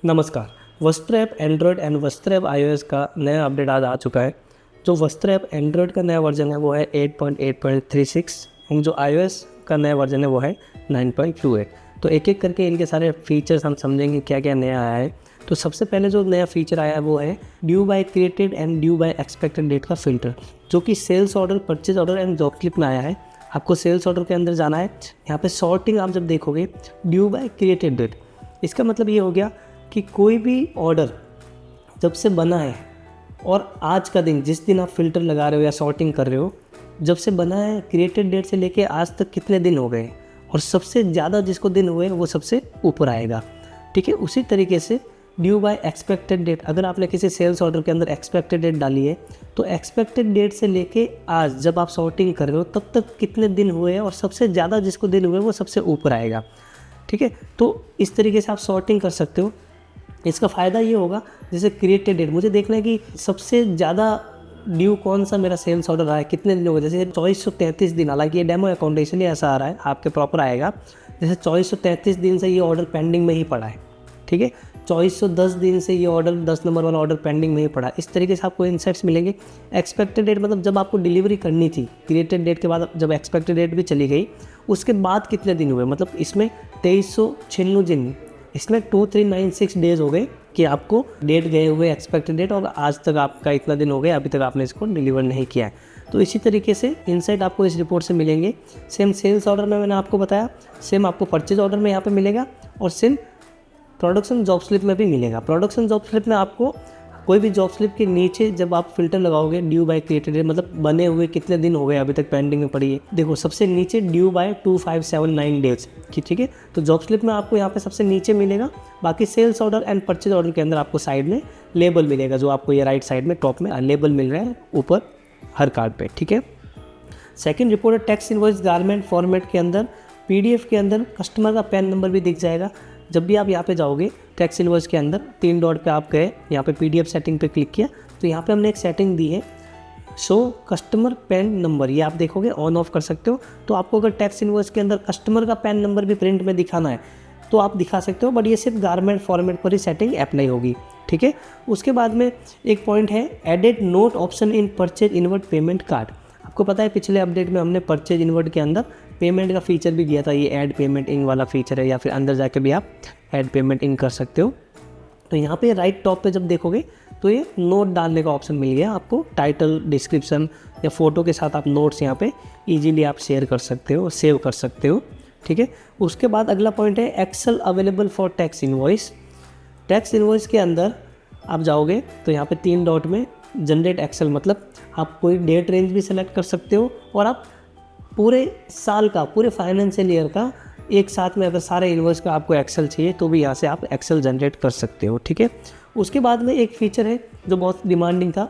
नमस्कार। वस्त्र app Android and वस्त्र ऐप iOS का नया अपडेट आज आ चुका है। जो वस्त्र ऐप एंड्रॉयड का नया वर्जन है वो है 8.8.36 एंड जो iOS का नया वर्जन है वो है 9.28। तो एक एक करके इनके सारे फीचर्स हम समझेंगे क्या क्या नया आया है। तो सबसे पहले जो नया फीचर आया है वो है due by created and due by expected date का फ़िल्टर, जो कि sales order, purchase order and job slip में आया है। आपको सेल्स ऑर्डर के अंदर जाना है। यहाँ पे सॉर्टिंग आप जब देखोगे ड्यू बाय क्रिएटेड डेट, इसका मतलब ये हो गया कि कोई भी ऑर्डर जब से बना है और आज का दिन, जिस दिन आप फ़िल्टर लगा रहे हो या सॉर्टिंग कर रहे हो, जब से बना है क्रिएटेड डेट से लेके आज तक कितने दिन हो गए और सबसे ज़्यादा जिसको दिन हुए वो सबसे ऊपर आएगा। ठीक है, उसी तरीके से ड्यू बाय एक्सपेक्टेड डेट, अगर आपने किसी सेल्स ऑर्डर के अंदर एक्सपेक्टेड डेट डाली है तो एक्सपेक्टेड डेट से लेके आज जब आप सॉर्टिंग कर रहे हो तब तक कितने दिन हुए हैं और सबसे ज़्यादा जिसको दिन हुए वो सबसे ऊपर आएगा। ठीक है, तो इस तरीके से आप सॉर्टिंग कर सकते हो। इसका फ़ायदा ये होगा, जैसे क्रिएटेड डेट मुझे देखना है कि सबसे ज़्यादा ड्यू कौन सा मेरा सेल्स ऑर्डर रहा है, कितने दिन हो गए। जैसे 2433 दिन, हालांकि ये डेमो अकाउंट इसलिए ऐसा आ रहा है, आपके प्रॉपर आएगा। जैसे 2433 दिन से ये ऑर्डर पेंडिंग में ही पड़ा है। ठीक है, 2410 दिन से ये ऑर्डर, 10 नंबर वाला ऑर्डर पेंडिंग में ही पड़ा। इस तरीके से आपको इंसाइट्स मिलेंगे। एक्सपेक्टेड डेट मतलब जब आपको डिलीवरी करनी थी, क्रिएटेड डेट के बाद जब एक्सपेक्टेड डेट भी चली गई उसके बाद कितने दिन हुए, मतलब इसमें 2396 दिन, इसमें 2396 डेज़ हो गए कि आपको डेट गए हुए एक्सपेक्टेड डेट, और आज तक आपका इतना दिन हो गया, अभी तक आपने इसको डिलीवर नहीं किया है। तो इसी तरीके से इनसाइट आपको इस रिपोर्ट से मिलेंगे। सेम सेल्स ऑर्डर में मैंने आपको बताया, सेम आपको परचेज ऑर्डर में यहाँ पे मिलेगा और सेम प्रोडक्शन जॉब स्लिप में भी मिलेगा। प्रोडक्शन जॉब स्लिप में आपको कोई भी जॉब स्लिप के नीचे जब आप फिल्टर लगाओगे ड्यू बाय क्रिएटेड डेट, मतलब बने हुए कितने दिन हो गए अभी तक पेंडिंग में पड़ी है, देखो सबसे नीचे ड्यू बाय 2579 डेज की। ठीक है, तो जॉब स्लिप में आपको यहाँ पे सबसे नीचे मिलेगा। बाकी sales order and purchase order के अंदर आपको साइड में लेबल मिलेगा, जो आपको ये राइट साइड में टॉप में लेबल मिल रहा है ऊपर हर कार्ड पे। ठीक है, सेकेंड रिपोर्ट है टैक्स इनवॉइस गारमेंट फॉर्मेट के अंदर। PDF के अंदर कस्टमर का पैन नंबर भी दिख जाएगा। जब भी आप यहाँ पे जाओगे टैक्स इनवॉइस के अंदर 3 डॉट पे आप गए, यहाँ पे PDF सेटिंग पे क्लिक किया तो यहाँ पे हमने एक सेटिंग दी है शो कस्टमर पैन नंबर, ये आप देखोगे ऑन ऑफ कर सकते हो। तो आपको अगर टैक्स इनवॉइस के अंदर कस्टमर का पैन नंबर भी प्रिंट में दिखाना है तो आप दिखा सकते हो, बट ये सिर्फ गारमेंट फॉर्मेट पर ही सेटिंग अप्लाई होगी। ठीक है, उसके बाद में एक पॉइंट है added note option in purchase inward payment card. आपको पता है पिछले अपडेट में हमने परचेज इनवर्ट के अंदर पेमेंट का फीचर भी दिया था, ये ऐड पेमेंट इन वाला फीचर है, या फिर अंदर जाके भी आप ऐड पेमेंट इन कर सकते हो। तो यहाँ पे राइट टॉप पे जब देखोगे तो ये नोट डालने का ऑप्शन मिल गया आपको। टाइटल, डिस्क्रिप्शन या फोटो के साथ आप नोट्स यहाँ पे इजीली आप शेयर कर सकते हो, सेव कर सकते हो। ठीक है, उसके बाद अगला पॉइंट है Excel available for tax invoice. Tax invoice के अंदर आप जाओगे तो यहाँ पे 3 डॉट में जनरेट एक्सेल, मतलब आप कोई डेट रेंज भी सेलेक्ट कर सकते हो और आप पूरे साल का, पूरे फाइनेंशियल ईयर का एक साथ में, अगर सारे इनवॉइस का आपको एक्सेल चाहिए तो भी यहाँ से आप एक्सेल जनरेट कर सकते हो। ठीक है, उसके बाद में एक फीचर है जो बहुत डिमांडिंग था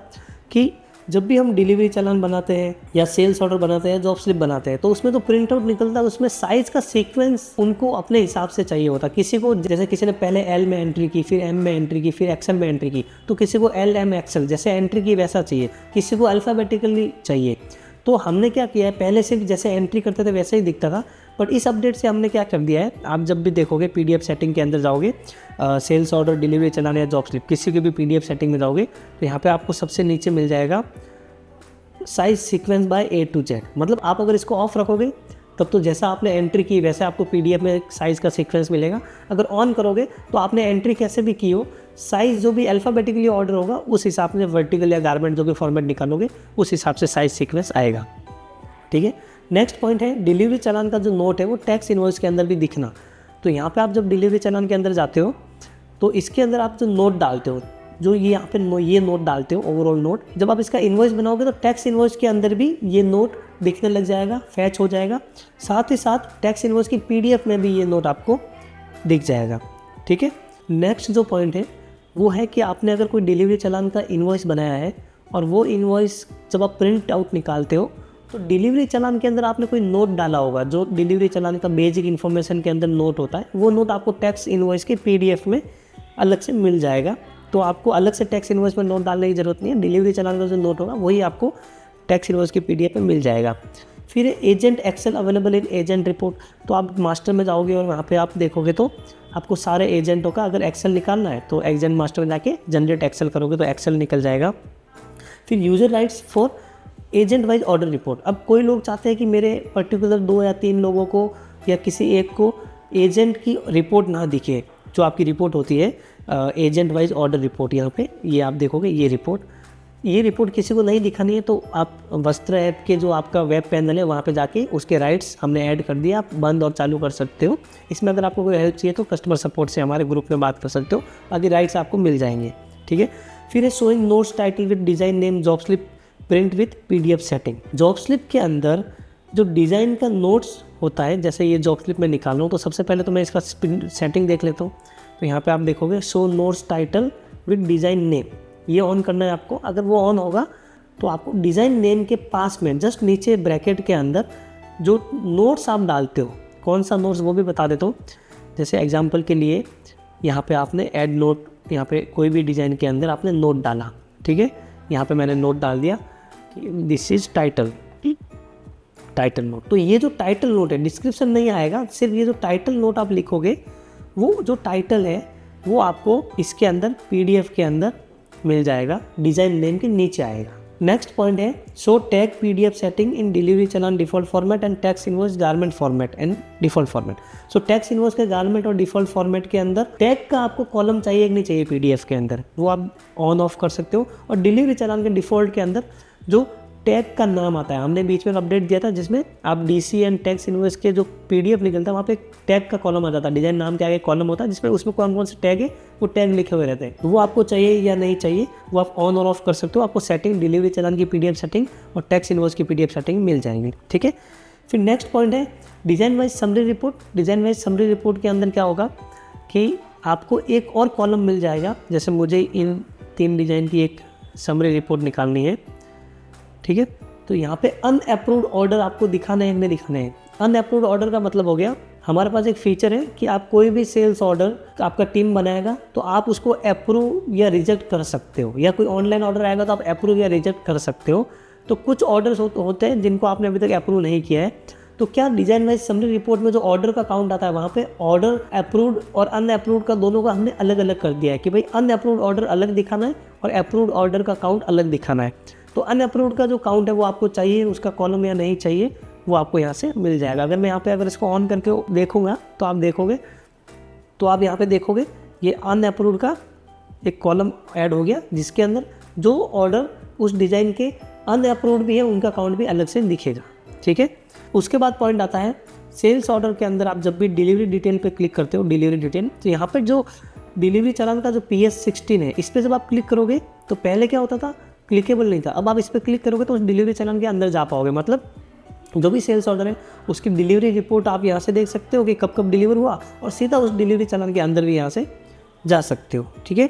कि जब भी हम डिलीवरी चालान बनाते हैं या सेल्स ऑर्डर बनाते हैं, जॉब स्लिप बनाते हैं, तो उसमें तो प्रिंट आउट निकलता है, उसमें साइज़ का सीक्वेंस उनको अपने हिसाब से चाहिए होता। किसी को, जैसे किसी ने पहले L में एंट्री की, फिर M में एंट्री की, फिर XL में एंट्री की, तो किसी को L M XL जैसे एंट्री की वैसा चाहिए, किसी को अल्फ़ाबेटिकली चाहिए। तो हमने क्या किया है, पहले सिर्फ जैसे एंट्री करते थे वैसे ही दिखता था, बट इस अपडेट से हमने क्या कर दिया है, आप जब भी देखोगे PDF सेटिंग के अंदर जाओगे, सेल्स ऑर्डर, डिलीवरी चलाने या जॉब स्लिप, किसी के भी PDF सेटिंग में जाओगे तो यहाँ पे आपको सबसे नीचे मिल जाएगा size sequence by A to Z। मतलब आप अगर इसको ऑफ रखोगे तब तो जैसा आपने एंट्री की वैसे आपको PDF में साइज़ का सीक्वेंस मिलेगा। अगर ऑन करोगे तो आपने एंट्री कैसे भी की हो, साइज़ जो भी अल्फ़ाबेटिकली ऑर्डर होगा उस हिसाब से वर्टिकल या गारमेंट जो भी फॉर्मेट निकालोगे उस हिसाब से साइज़ सीक्वेंस आएगा। ठीक है, नेक्स्ट पॉइंट है डिलीवरी चालान का जो नोट है वो टैक्स इनवॉइस के अंदर भी दिखना। तो यहाँ पे आप जब डिलीवरी चालान के अंदर जाते हो तो इसके अंदर आप जो नोट डालते हो, जो ये यहाँ पे ये नोट डालते हो, ओवरऑल नोट, जब आप इसका इनवॉइस बनाओगे तो टैक्स इनवॉइस के अंदर भी ये नोट दिखने लग जाएगा, फैच हो जाएगा। साथ ही साथ टैक्स इनवॉइस की PDF में भी ये नोट आपको दिख जाएगा। ठीक है, नेक्स्ट जो पॉइंट है वो है कि आपने अगर कोई डिलीवरी चालान का इनवॉइस बनाया है और वो इनवॉइस जब आप प्रिंट आउट निकालते हो तो डिलीवरी चालान के अंदर आपने कोई नोट डाला होगा, जो डिलीवरी चालान का बेसिक इन्फॉर्मेशन के अंदर नोट होता है, वो नोट आपको टैक्स इनवॉइस के PDF में अलग से मिल जाएगा। तो आपको अलग से टैक्स इनवॉइस में नोट डालने की ज़रूरत नहीं है, डिलीवरी चालान का जो नोट होगा वही आपको टैक्स इनवॉइस की PDF में मिल जाएगा। फिर agent Excel available in agent report, तो आप मास्टर में जाओगे और वहाँ पे आप देखोगे तो आपको सारे एजेंटों का अगर एक्सेल निकालना है तो एजेंट मास्टर में जाके जनरेट एक्सेल करोगे तो एक्सेल निकल जाएगा। फिर user rights for agent wise order report, अब कोई लोग चाहते हैं कि मेरे पर्टिकुलर 2 या 3 लोगों को या किसी एक को एजेंट की रिपोर्ट ना दिखे, जो आपकी रिपोर्ट होती है एजेंट वाइज ऑर्डर रिपोर्ट, यहाँ पे ये आप देखोगे ये रिपोर्ट किसी को नहीं दिखानी है तो आप वस्त्र ऐप के जो आपका वेब पैनल है वहाँ पे जाके उसके राइट्स हमने ऐड कर दिया, आप बंद और चालू कर सकते हो। इसमें अगर आपको कोई हेल्प चाहिए तो कस्टमर सपोर्ट से हमारे ग्रुप में बात कर सकते हो, बाकी राइट्स आपको मिल जाएंगे, ठीक है। फिर है showing notes title with design name job slip print with PDF setting. Job slip के अंदर जो डिज़ाइन का नोट्स होता है, जैसे ये जॉब स्लिप मैं निकाल रहा हूँ तो सबसे पहले तो मैं इसका सेटिंग देख लेता हूँ। तो यहाँ पे आप देखोगे show notes title with design name, ये ऑन करना है आपको। अगर वो ऑन होगा तो आपको डिज़ाइन नेम के पास में जस्ट नीचे ब्रैकेट के अंदर जो नोट्स आप डालते हो, कौन सा नोट्स वो भी बता देता हूँ। जैसे एग्जांपल के लिए यहाँ पे आपने ऐड नोट, यहाँ पे कोई भी डिज़ाइन के अंदर आपने नोट डाला, ठीक है। यहाँ पे मैंने नोट डाल दिया कि दिस इज़ टाइटल नोट। तो ये जो टाइटल नोट है, डिस्क्रिप्शन नहीं आएगा, सिर्फ ये जो टाइटल नोट आप लिखोगे, वो जो टाइटल है वो आपको इसके अंदर PDF के अंदर मिल जाएगा, डिज़ाइन नेम के नीचे आएगा। नेक्स्ट पॉइंट है show tag PDF setting in delivery challan default format and tax invoice garment format and default format. So tax invoice के गारमेंट और डिफ़ॉल्ट फॉर्मेट के अंदर टैग का आपको कॉलम चाहिए कि नहीं चाहिए PDF के अंदर, वो आप ऑन ऑफ कर सकते हो। और डिलीवरी चलान के डिफ़ॉल्ट के अंदर जो टैग का नाम आता है, हमने बीच में अपडेट दिया था जिसमें आप DC एंड टैक्स इनवॉइस के जो PDF निकलता है वहाँ पे टैग का कॉलम आ जाता है, डिज़ाइन नाम के आगे कॉलम होता है जिसमें उसमें कौन कौन से टैग है वो टैग लिखे हुए रहते हैं। वो आपको चाहिए या नहीं चाहिए वो आप ऑन और ऑफ कर सकते हो। आपको सेटिंग डिलीवरी चलान की PDF सेटिंग और टैक्स इनवॉइस की PDF सेटिंग मिल जाएंगी, ठीक है। फिर नेक्स्ट पॉइंट है design wise summary report. Design wise summary report के अंदर क्या होगा कि आपको एक और कॉलम मिल जाएगा, जैसे मुझे इन 3 डिज़ाइन की एक समरी रिपोर्ट निकालनी है, ठीक है। तो यहाँ पे अनअप्रूव्ड ऑर्डर आपको दिखाना है कि नहीं दिखाना है। अनअप्रूव्ड ऑर्डर का मतलब हो गया, हमारे पास एक फीचर है कि आप कोई भी सेल्स ऑर्डर आपका टीम बनाएगा तो आप उसको अप्रूव या रिजेक्ट कर सकते हो, या कोई ऑनलाइन ऑर्डर आएगा तो आप अप्रूव या रिजेक्ट कर सकते हो। तो कुछ ऑर्डर्स होते हैं जिनको आपने अभी तक अप्रूव नहीं किया है, तो क्या डिज़ाइन वाइज समरी रिपोर्ट में जो ऑर्डर का काउंट आता है वहाँ पे ऑर्डर अप्रूव्ड और अनअप्रूव्ड का दोनों का हमने अलग अलग कर दिया है कि भाई अनअप्रूव्ड ऑर्डर अलग दिखाना है और अप्रूव्ड ऑर्डर का काउंट अलग दिखाना है। तो अनअप्रूव्ड का जो काउंट है वो आपको चाहिए, उसका कॉलम या नहीं चाहिए वो आपको यहाँ से मिल जाएगा। अगर मैं यहाँ पे अगर इसको ऑन करके देखूँगा तो आप देखोगे, तो आप यहाँ पे देखोगे ये अनअप्रूव्ड का एक कॉलम ऐड हो गया जिसके अंदर जो ऑर्डर उस डिज़ाइन के अनअप्रूव्ड भी है उनका काउंट भी अलग से दिखेगा, ठीक है। उसके बाद पॉइंट आता है सेल्स ऑर्डर के अंदर आप जब भी डिलीवरी डिटेल पे क्लिक करते हो, डिलीवरी डिटेल, तो यहाँ पर जो डिलीवरी चालान का जो PS16 है इस पर जब आप क्लिक करोगे तो पहले क्या होता था, क्लिकेबल नहीं था। अब आप इस पर क्लिक करोगे तो उस डिलीवरी चालान के अंदर जा पाओगे, मतलब जो भी सेल्स ऑर्डर है उसकी डिलीवरी रिपोर्ट आप यहाँ से देख सकते हो कि कब कब डिलीवर हुआ और सीधा उस डिलीवरी चालान के अंदर भी यहाँ से जा सकते हो, ठीक है।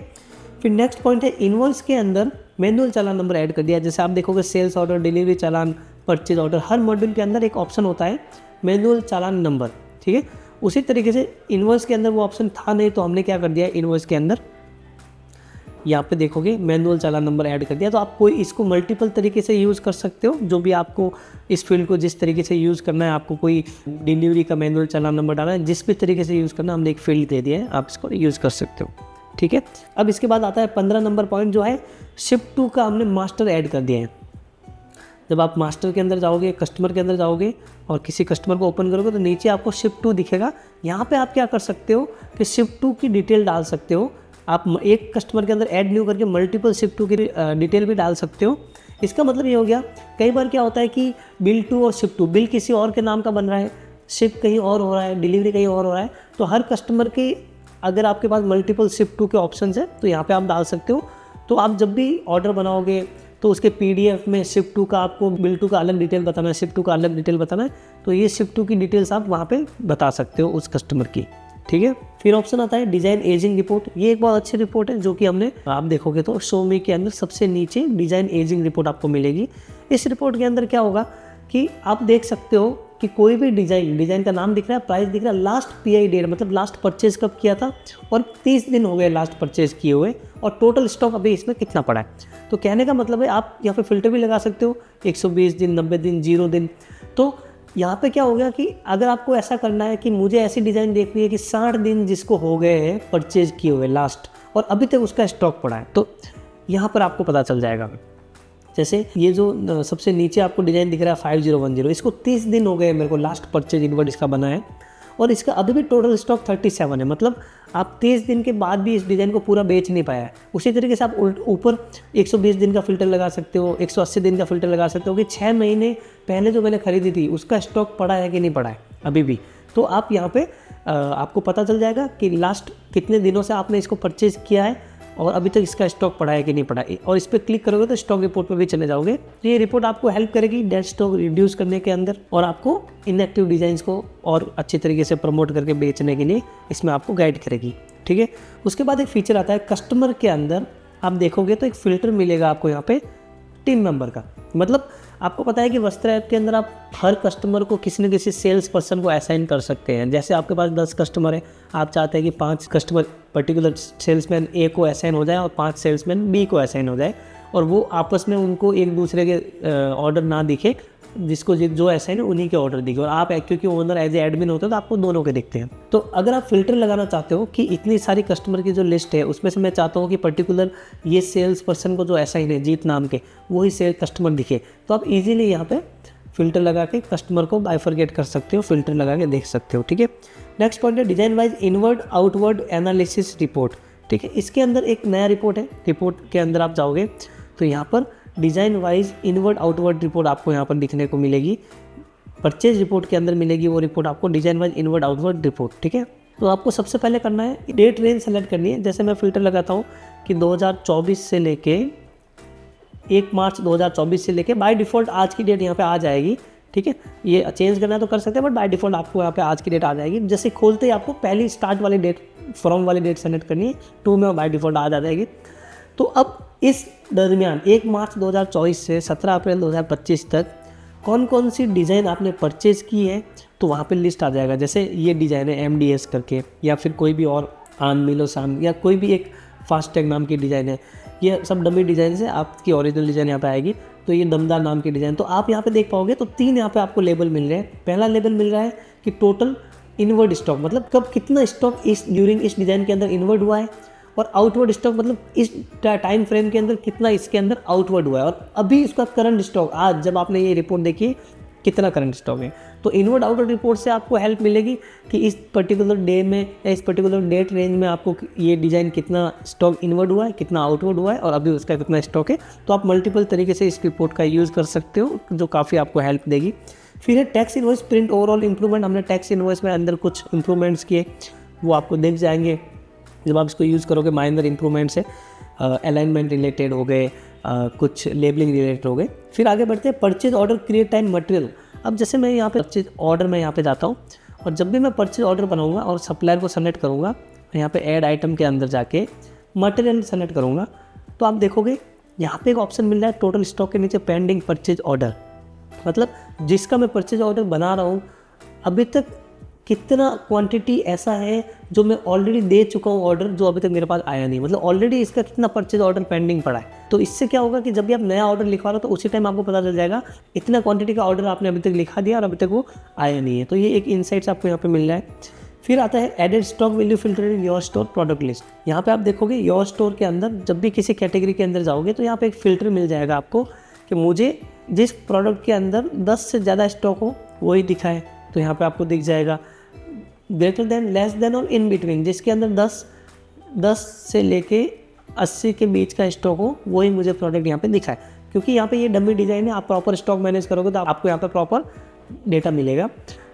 फिर नेक्स्ट पॉइंट है इनवॉइस के अंदर मैनुअल चालान नंबर ऐड कर दिया। जैसे आप देखोगे सेल्स ऑर्डर, डिलीवरी चालान, परचेज ऑर्डर, हर मॉड्यूल के अंदर एक ऑप्शन होता है मैनुअल चालान नंबर, ठीक है। उसी तरीके से इनवॉइस के अंदर वो ऑप्शन था नहीं तो हमने क्या कर दिया, इनवॉइस के अंदर यहाँ पे देखोगे मैनुअल चालान नंबर ऐड कर दिया। तो आप कोई इसको मल्टीपल तरीके से यूज़ कर सकते हो, जो भी आपको इस फील्ड को जिस तरीके से यूज़ करना है, आपको कोई डिलीवरी का मैनुअल चालान नंबर डालना है, जिस भी तरीके से यूज़ करना हमने एक फील्ड दे दिया है, आप इसको यूज़ कर सकते हो, ठीक है। अब इसके बाद आता है 15 नंबर पॉइंट जो है शिफ्ट टू का हमने मास्टर ऐड कर दिया है। जब आप मास्टर के अंदर जाओगे, कस्टमर के अंदर जाओगे और किसी कस्टमर को ओपन करोगे तो नीचे आपको शिफ्ट टू दिखेगा। यहाँ पे आप क्या कर सकते हो कि शिफ्ट टू की डिटेल डाल सकते हो। आप एक कस्टमर के अंदर ऐड न्यू करके मल्टीपल शिफ्ट टू की डिटेल भी डाल सकते हो। इसका मतलब ये हो गया, कई बार क्या होता है कि बिल टू और शिफ्ट टू, बिल किसी और के नाम का बन रहा है, शिफ्ट कहीं और हो रहा है, डिलीवरी कहीं और हो रहा है, तो हर कस्टमर के अगर आपके पास मल्टीपल शिफ्ट टू के ऑप्शन है तो यहाँ पे आप डाल सकते हो। तो आप जब भी ऑर्डर बनाओगे तो उसके PDF में शिफ्ट टू का आपको बिल टू का अलग डिटेल बताना है, शिफ्ट टू का अलग डिटेल बताना है, तो ये शिफ्ट टू की डिटेल्स आप वहाँ पे बता सकते हो उस कस्टमर की, ठीक है। फिर ऑप्शन आता है डिज़ाइन एजिंग रिपोर्ट। ये एक बहुत अच्छी रिपोर्ट है जो कि हमने, आप देखोगे तो शोमी के अंदर सबसे नीचे डिज़ाइन एजिंग रिपोर्ट आपको मिलेगी। इस रिपोर्ट के अंदर क्या होगा कि आप देख सकते हो कि कोई भी डिज़ाइन का नाम दिख रहा है, प्राइस दिख रहा है, लास्ट पीआई डेट मतलब लास्ट परचेज़ कब किया था और 30 दिन हो गए लास्ट परचेज़ किए हुए, और टोटल स्टॉक अभी इसमें कितना पड़ा है। तो कहने का मतलब है आप यहाँ पे फ़िल्टर भी लगा सकते हो 120 दिन, 90 दिन, 0 दिन। तो यहाँ पे क्या हो गया कि अगर आपको ऐसा करना है कि मुझे ऐसी डिज़ाइन देखनी है कि 60 दिन जिसको हो गए हैं परचेज़ किए हुए लास्ट, और अभी तक उसका स्टॉक पड़ा है, तो यहाँ पर आपको पता चल जाएगा। जैसे ये जो सबसे नीचे आपको डिज़ाइन दिख रहा है 5010, इसको 30 दिन हो गए मेरे को लास्ट परचेज इनवर्ड इसका बना है, और इसका अभी भी टोटल स्टॉक 37 है। मतलब आप 30 दिन के बाद भी इस डिज़ाइन को पूरा बेच नहीं पाया है। उसी तरीके से आप ऊपर 120 दिन का फ़िल्टर लगा सकते हो, 180 दिन का फ़िल्टर लगा सकते हो कि 6 महीने पहले जो मैंने खरीदी थी उसका स्टॉक पड़ा है कि नहीं पड़ा है अभी भी। तो आप यहाँ पे आपको पता चल जाएगा कि लास्ट कितने दिनों से आपने इसको परचेज़ किया है और अभी तक इसका स्टॉक पड़ा है कि नहीं पड़ा है, और इस पर क्लिक करोगे तो स्टॉक रिपोर्ट पर भी चले जाओगे। तो ये रिपोर्ट आपको हेल्प करेगी डेड स्टॉक रिड्यूस करने के अंदर, और आपको इनएक्टिव डिज़ाइंस को और अच्छी तरीके से प्रमोट करके बेचने के लिए इसमें आपको गाइड करेगी। ठीक है, उसके बाद एक फीचर आता है कस्टमर के अंदर। आप देखोगे तो एक फ़िल्टर मिलेगा आपको यहाँ पे टीम मेंबर का। मतलब आपको पता है कि वस्त्र ऐप के अंदर आप हर कस्टमर को किसी न किसी सेल्स पर्सन को असाइन कर सकते हैं। जैसे आपके पास 10 कस्टमर है, आप चाहते हैं कि 5 कस्टमर पर्टिकुलर सेल्समैन ए को असाइन हो जाए और 5 सेल्समैन बी को असाइन हो जाए, और वो आपस में उनको एक दूसरे के ऑर्डर ना दिखे, जिसको जो असाइन है उन्हीं के ऑर्डर दिखे, और आप क्योंकि ओनर एज ए एडमिन होते हो तो आपको दोनों के दिखते हैं। तो अगर आप फिल्टर लगाना चाहते हो कि इतनी सारी कस्टमर की जो लिस्ट है उसमें से मैं चाहता हूँ कि पर्टिकुलर ये सेल्स पर्सन को जो असाइन है जीत नाम के, वही सेल्स कस्टमर दिखे, तो आप इजीली यहाँ पे फिल्टर लगा के कस्टमर को बाइफरगेट कर सकते हो, फिल्टर लगा के देख सकते हो। ठीक है, नेक्स्ट पॉइंट है design wise inward outward analysis report. ठीक है, इसके अंदर एक नया रिपोर्ट है। रिपोर्ट के अंदर आप जाओगे तो यहाँ पर design wise inward outward report आपको यहाँ पर दिखने को मिलेगी। परचेज रिपोर्ट के अंदर मिलेगी वो रिपोर्ट आपको design wise inward outward report. ठीक है, तो आपको सबसे पहले करना है डेट रेंज सेलेक्ट करनी है। जैसे मैं फ़िल्टर लगाता हूँ कि 2024 से लेके 1 मार्च 2024 से लेके बाय डिफ़ॉल्ट आज की डेट यहाँ पे आ जाएगी। ठीक है, ये चेंज करना तो कर सकते हैं, बट बाय डिफ़ॉल्ट आपको यहाँ पे आज की डेट आ जाएगी। जैसे खोलते ही आपको पहली स्टार्ट वाली डेट, फ्रॉम वाली डेट सेलेक्ट करनी है, 2 में बाय डिफ़ॉल्ट आ जाएगी। तो अब इस दरमियान 1 मार्च 2024 से 17 अप्रैल 2025 तक कौन कौन सी डिज़ाइन आपने परचेज़ की है, तो वहाँ पे लिस्ट आ जाएगा। जैसे ये डिज़ाइन है MDS करके, या फिर कोई भी और आन मिलो सान, या कोई भी एक फास्टैग नाम की डिज़ाइन है। ये सब डमी डिज़ाइन है, आपकी ओरिजिनल डिज़ाइन यहाँ पे आएगी। तो ये दमदार नाम की डिज़ाइन, तो आप यहाँ पे देख पाओगे तो 3 यहाँ पे आपको लेबल मिल रहे हैं। पहला लेबल मिल रहा है कि टोटल इनवर्ड स्टॉक, मतलब कब कितना स्टॉक इस ड्यूरिंग इस डिज़ाइन के अंदर इनवर्ड हुआ है, और आउटवर्ड स्टॉक मतलब इस टाइम फ्रेम के अंदर कितना इसके अंदर आउटवर्ड हुआ है, और अभी इसका करंट स्टॉक आज जब आपने ये रिपोर्ट देखी कितना करंट स्टॉक है। तो इनवर्ड आउटवर्ड रिपोर्ट से आपको हेल्प मिलेगी कि इस पर्टिकुलर डे में या इस पर्टिकुलर डेट रेंज में आपको ये डिज़ाइन कितना स्टॉक इनवर्ड हुआ है, कितना आउटवर्ड हुआ है, और अभी उसका कितना स्टॉक है। तो आप मल्टीपल तरीके से इस रिपोर्ट का यूज़ कर सकते हो, जो काफ़ी आपको हेल्प देगी। फिर है tax invoice print overall improvement. हमने टैक्स इनवॉइस में अंदर कुछ इंप्रूवमेंट्स किए, वो आपको दिख जाएंगे जब आप इसको यूज़ करोगे। माइनर इंप्रूवमेंट्स है, अलाइनमेंट रिलेटेड हो गए, कुछ लेबलिंग रिलेटेड हो गए। फिर आगे बढ़ते हैं purchase order create time material. अब जैसे मैं यहाँ पे परचेज ऑर्डर में यहाँ पे जाता हूँ, और जब भी मैं परचेज ऑर्डर बनाऊँगा और सप्लायर को सेलेक्ट करूँगा, यहाँ पे ऐड आइटम के अंदर जाके मटेरियल सेलेक्ट करूँगा, तो आप देखोगे यहाँ पे एक ऑप्शन मिल रहा है टोटल स्टॉक के नीचे पेंडिंग परचेज ऑर्डर। मतलब जिसका मैं परचेज ऑर्डर बना रहा हूँ अभी तक कितना क्वांटिटी ऐसा है जो मैं ऑलरेडी दे चुका हूँ ऑर्डर, जो अभी तक मेरे पास आया नहीं। मतलब ऑलरेडी इसका कितना परचेज ऑर्डर पेंडिंग पड़ा है। तो इससे क्या होगा कि जब भी आप नया ऑर्डर लिखवा रहे हो तो उसी टाइम आपको पता चल जाएगा इतना क्वांटिटी का ऑर्डर आपने अभी तक लिखा दिया और अभी तक वो आया नहीं है। तो ये एक इनसाइट्स आपको यहाँ पे मिल रहा है। फिर आता है added stock value filter in your store product list. यहाँ पे आप देखोगे योर स्टोर के अंदर जब भी किसी कैटेगरी के अंदर जाओगे तो यहाँ पे एक फ़िल्टर मिल जाएगा आपको कि मुझे जिस प्रोडक्ट के अंदर 10 से ज़्यादा स्टॉक हो वही दिखाए। तो यहाँ पे आपको दिख जाएगा ग्रेटर देन, लेस देन और इन बिटवीन, जिसके अंदर 10 से लेके 80 के बीच का स्टॉक हो वही मुझे प्रोडक्ट यहाँ पे दिखाए। क्योंकि यहाँ पे ये डमी डिज़ाइन है, आप प्रॉपर स्टॉक मैनेज करोगे तो आपको यहाँ पे प्रॉपर डेटा मिलेगा।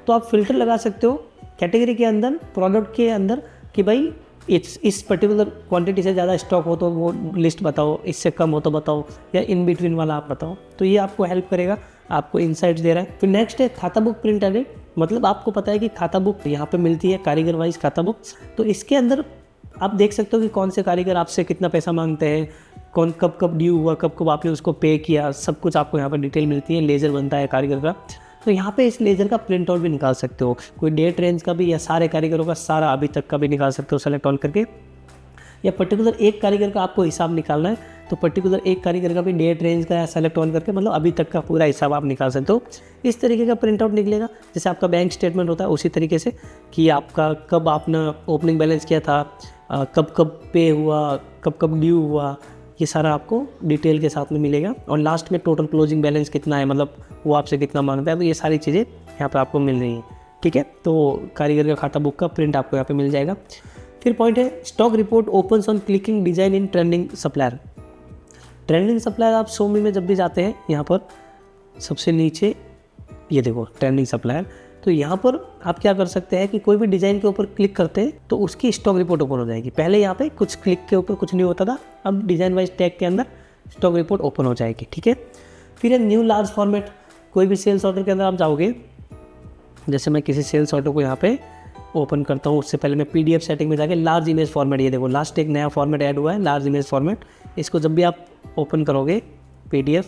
तो आप फिल्टर लगा सकते हो कैटेगरी के अंदर, प्रोडक्ट के अंदर कि भाई इस पर्टिकुलर क्वांटिटी से ज़्यादा स्टॉक हो तो वो लिस्ट बताओ, इससे कम हो तो बताओ, या इन बिटवीन वाला आप बताओ। तो ये आपको हेल्प करेगा, आपको इनसाइट्स दे रहा है। फिर नेक्स्ट है खाता बुक प्रिंट एडिट। मतलब आपको पता है कि खाता बुक यहाँ पे मिलती है, कारीगर वाइज खाता बुक। तो इसके अंदर आप देख सकते हो कि कौन से कारीगर आपसे कितना पैसा मांगते हैं, कौन कब ड्यू हुआ, कब आपने उसको पे किया, सब कुछ आपको यहाँ पर डिटेल मिलती है। लेज़र बनता है कारीगर का, तो यहाँ पे इस लेजर का प्रिंट आउट भी निकाल सकते हो, कोई डेट रेंज का भी या सारे कारीगरों का सारा अभी तक का भी निकाल सकते हो सेलेक्ट ऑन करके, या पर्टिकुलर एक कारीगर का आपको हिसाब निकालना है तो पर्टिकुलर एक कारीगर का भी डेट रेंज का सेलेक्ट ऑन करके मतलब अभी तक का पूरा हिसाब आप निकाल सकते हो। इस तरीके का प्रिंट आउट निकलेगा जैसे आपका बैंक स्टेटमेंट होता है उसी तरीके से, कि आपका कब आपने ओपनिंग बैलेंस किया था, कब कब पे हुआ, कब कब ड्यू हुआ, ये सारा आपको डिटेल के साथ में मिलेगा। और लास्ट में टोटल क्लोजिंग बैलेंस कितना है, मतलब वो आपसे कितना मांगता है, तो ये सारी चीज़ें यहाँ पर आपको मिल रही हैं। ठीक है, तो कारीगर का खाता बुक का प्रिंट आपको यहाँ पे मिल जाएगा। फिर पॉइंट है stock report opens on clicking design in trending supplier. Trending supplier आप शो मी में जब भी जाते हैं, यहाँ पर सबसे नीचे ये देखो ट्रेंडिंग सप्लायर, तो यहाँ पर आप क्या कर सकते हैं कि कोई भी डिज़ाइन के ऊपर क्लिक करते हैं तो उसकी स्टॉक रिपोर्ट ओपन हो जाएगी। पहले यहाँ पे कुछ क्लिक के ऊपर कुछ नहीं होता था, अब डिज़ाइन वाइज टैग के अंदर स्टॉक रिपोर्ट ओपन हो जाएगी। ठीक है, फिर है न्यू लार्ज फॉर्मेट। कोई भी सेल्स ऑर्डर के अंदर आप जाओगे, जैसे मैं किसी सेल्स ऑर्डर को यहाँ पे ओपन करता हूँ, उससे पहले मैं PDF सेटिंग में जाके लार्ज इमेज फॉर्मेट, ये देखो लास्ट एक नया फॉर्मेट ऐड हुआ है लार्ज इमेज फॉर्मेट। इसको जब भी आप ओपन करोगे PDF,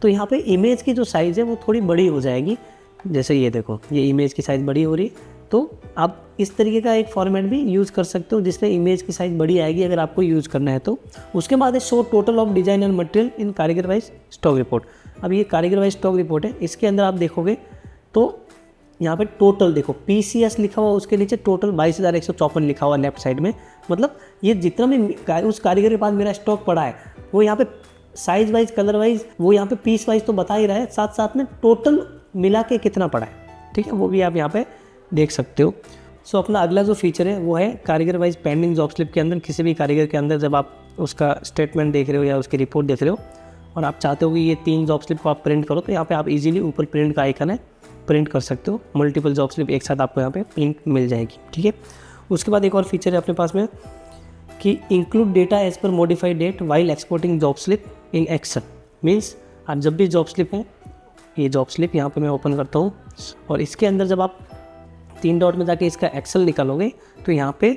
तो यहाँ पे इमेज की जो साइज़ है वो थोड़ी बड़ी हो जाएगी। जैसे ये देखो ये इमेज की साइज़ बड़ी हो रही है, तो आप इस तरीके का एक फॉर्मेट भी यूज़ कर सकते हो जिसमें इमेज की साइज़ बड़ी आएगी अगर आपको यूज़ करना है तो। उसके बाद है show total of design and material in कारीगर वाइज स्टॉक रिपोर्ट। अब ये कारीगर वाइज स्टॉक रिपोर्ट है, इसके अंदर आप देखोगे तो यहाँ पे टोटल देखो PCS लिखा हुआ, उसके नीचे टोटल 22,154 लिखा हुआ लेफ्ट साइड में। मतलब ये जितना भी उस कारीगर के पास मेरा स्टॉक पड़ा है वो यहाँ पे साइज़ वाइज कलर वाइज वो यहाँ पे पीस वाइज तो बता ही रहा है, साथ साथ में टोटल मिला के कितना पड़ा है। ठीक है, वो भी आप यहाँ पे देख सकते हो। सो अपना अगला जो फीचर है वो है कारीगर वाइज पेंडिंग जॉब स्लिप के अंदर। किसी भी कारीगर के अंदर जब आप उसका स्टेटमेंट देख रहे हो या उसकी रिपोर्ट देख रहे हो और आप चाहते हो कि ये 3 जॉब स्लिप को आप प्रिंट करो, तो यहाँ पे आप इजीली ऊपर प्रिंट का आइकन है, प्रिंट कर सकते हो। मल्टीपल जॉब स्लिप एक साथ आपको यहाँ पे प्रिंट मिल जाएगी। ठीक है, उसके बाद एक और फीचर है अपने पास में कि include data as per modified date while exporting job slip in Excel. Means आप जब भी जॉब स्लिप है, ये जॉब स्लिप यहाँ पे मैं ओपन करता हूँ और इसके अंदर जब आप 3 डॉट में जाके इसका एक्सेल निकालोगे तो यहाँ पे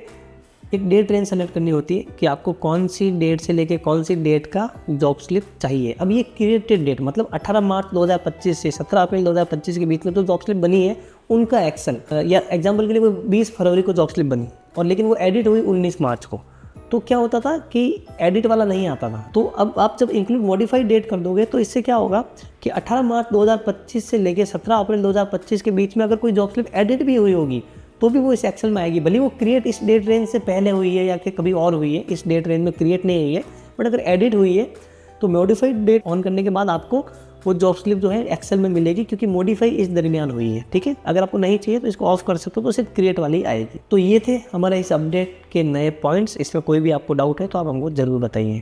एक डेट रेंज सेलेक्ट करनी होती है कि आपको कौन सी डेट से लेके कौन सी डेट का जॉब स्लिप चाहिए। अब ये क्रिएटेड डेट मतलब 18 मार्च 2025 से 17 अप्रैल 2025 के बीच में तो जॉब स्लिप बनी है उनका एक्सेल, या एग्जांपल के लिए वो 20 फरवरी को जॉब स्लिप बनी और लेकिन वो एडिट हुई 19 मार्च को, तो क्या होता था कि एडिट वाला नहीं आता था। तो अब आप जब इंक्लूड मॉडिफाइड डेट कर दोगे तो इससे क्या होगा कि 18 मार्च 2025 से लेके 17 अप्रैल 2025 के बीच में अगर कोई जॉब स्लिप एडिट भी हुई होगी तो भी वो इस एक्सेल में आएगी, भले वो क्रिएट इस डेट रेंज से पहले हुई है या कि कभी और हुई है, इस डेट रेंज में क्रिएट नहीं हुई है, बट अगर एडिट हुई है तो मॉडिफाइड डेट ऑन करने के बाद आपको वो जॉब स्लिप जो है एक्सेल में मिलेगी, क्योंकि मॉडिफाई इस दरमियान हुई है। ठीक है, अगर आपको नहीं चाहिए तो इसको ऑफ कर सकते हो, तो सिर्फ क्रिएट वाली आएगी। तो ये थे हमारे इस अपडेट के नए पॉइंट्स। इसमें कोई भी आपको डाउट है तो आप हमको ज़रूर बताइए।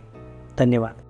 धन्यवाद।